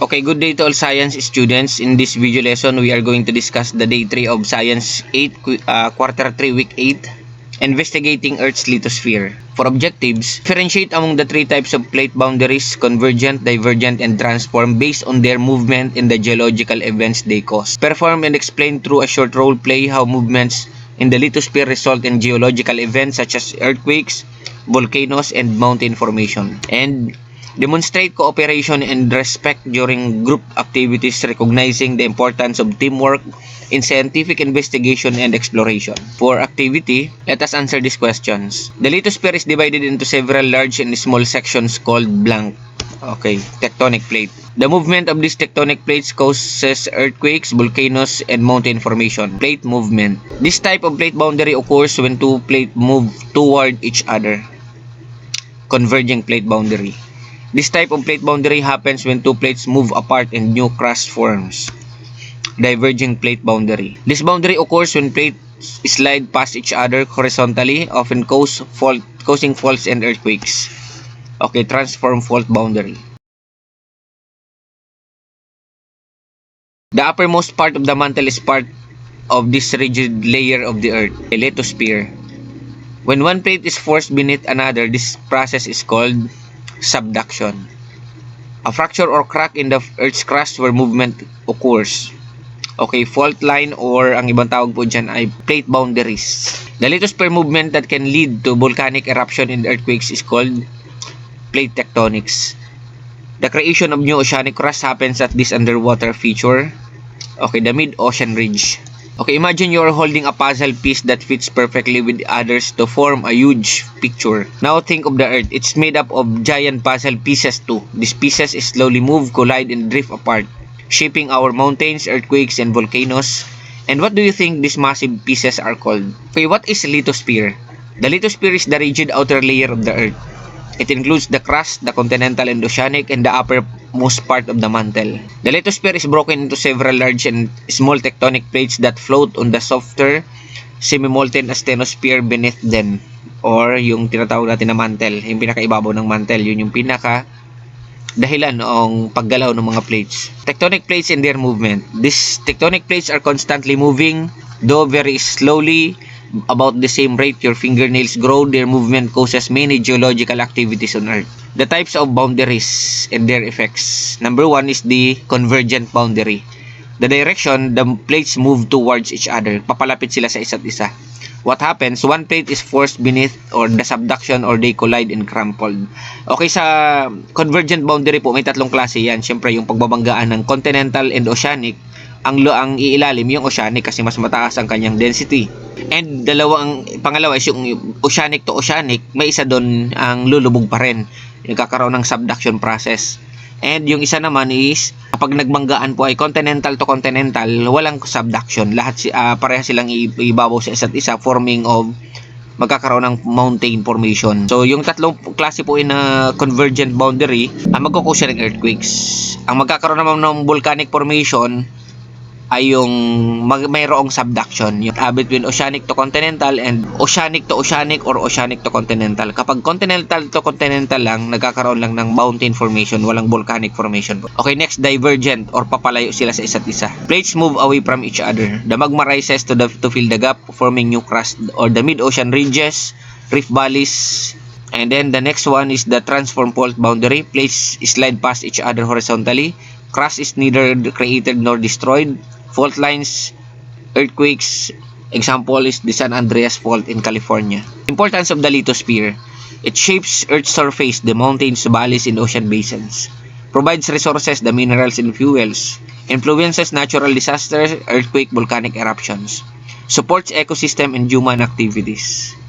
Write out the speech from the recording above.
Okay, good day to all science students. In this video lesson, we are going to discuss the day 3 of Science 8, quarter 3, week 8, investigating Earth's lithosphere. For objectives, differentiate among the three types of plate boundaries: convergent, divergent, and transform based on their movement in the geological events they cause. Perform and explain through a short role play how movements in the lithosphere result in geological events such as earthquakes, volcanoes, and mountain formation. And demonstrate cooperation and respect during group activities, recognizing the importance of teamwork in scientific investigation and exploration. For activity, let us answer these questions. The lithosphere is divided into several large and small sections called blank. Okay, tectonic plate. The movement of these tectonic plates causes earthquakes, volcanoes, and mountain formation. Plate movement. This type of plate boundary occurs when two plates move toward each other. Converging plate boundary. This type of plate boundary happens when two plates move apart and new crust forms. Diverging plate boundary. This boundary occurs when plates slide past each other horizontally, often causing faults and earthquakes. Okay, transform fault boundary. The uppermost part of the mantle is part of this rigid layer of the Earth, a lithosphere. When one plate is forced beneath another, this process is called subduction. A fracture or crack in the Earth's crust where movement occurs. Okay, fault line or ang ibang tawag po dyan ay plate boundaries. The lithosphere movement that can lead to volcanic eruption and earthquakes is called plate tectonics. The creation of new oceanic crust happens at this underwater feature. Okay, the mid-ocean ridge. Okay, imagine you are holding a puzzle piece that fits perfectly with others to form a huge picture. Now think of the Earth. It's made up of giant puzzle pieces too. These pieces slowly move, collide, and drift apart, shaping our mountains, earthquakes, and volcanoes. And what do you think these massive pieces are called? Okay, what is lithosphere? The lithosphere is the rigid outer layer of the Earth. It includes the crust, the continental and oceanic, and the uppermost part of the mantle. The lithosphere is broken into several large and small tectonic plates that float on the softer, semi-molten asthenosphere beneath them, or yung tinatawag natin na mantle, yung pinakaibabaw ng mantle. Yun yung pinaka dahilan ng paggalaw ng mga plates. Tectonic plates and their movement. These tectonic plates are constantly moving, though very slowly, about the same rate your fingernails grow. Their movement causes many geological activities on Earth. The types of boundaries and their effects. Number 1 is the convergent boundary. The direction the plates move towards each other. Papalapit sila sa isa't isa. What happens? One plate is forced beneath or the subduction or they collide and crumpled. Okay, sa convergent boundary po, may tatlong klase yan. Siyempre, yung pagbabanggaan ng continental and oceanic. Ang iilalim yung oceanic kasi mas mataas ang kanyang density. And pangalawa is yung oceanic to oceanic, may isa doon ang lulubog pa rin. Nagkakaroon ng subduction process. And yung isa naman is kapag nagbanggaan po ay continental to continental, walang subduction. Lahat pareha silang ibabaw sa isa't isa, forming of magkakaroon ng mountain formation. So yung tatlong klase po na convergent boundary ang magkukause ng earthquakes. Ang magkakaroon naman ng volcanic formation ay yung mayroong subduction, yung between oceanic to continental and oceanic to oceanic or oceanic to continental. Kapag continental to continental lang, nagkakaroon lang ng mountain formation, walang volcanic formation. Okay, next, divergent or papalayo sila sa isa't isa. Plates move away from each other. The magma rises to fill the gap, forming new crust or the mid-ocean ridges, rift valleys. And then the next one is the transform fault boundary. Plates slide past each other horizontally. Crust is neither created nor destroyed. Fault lines, earthquakes. Example is the San Andreas Fault in California. Importance of the lithosphere. It shapes Earth's surface, the mountains, valleys, and ocean basins. Provides resources, the minerals and fuels. Influences natural disasters, earthquake, volcanic eruptions. Supports ecosystem and human activities.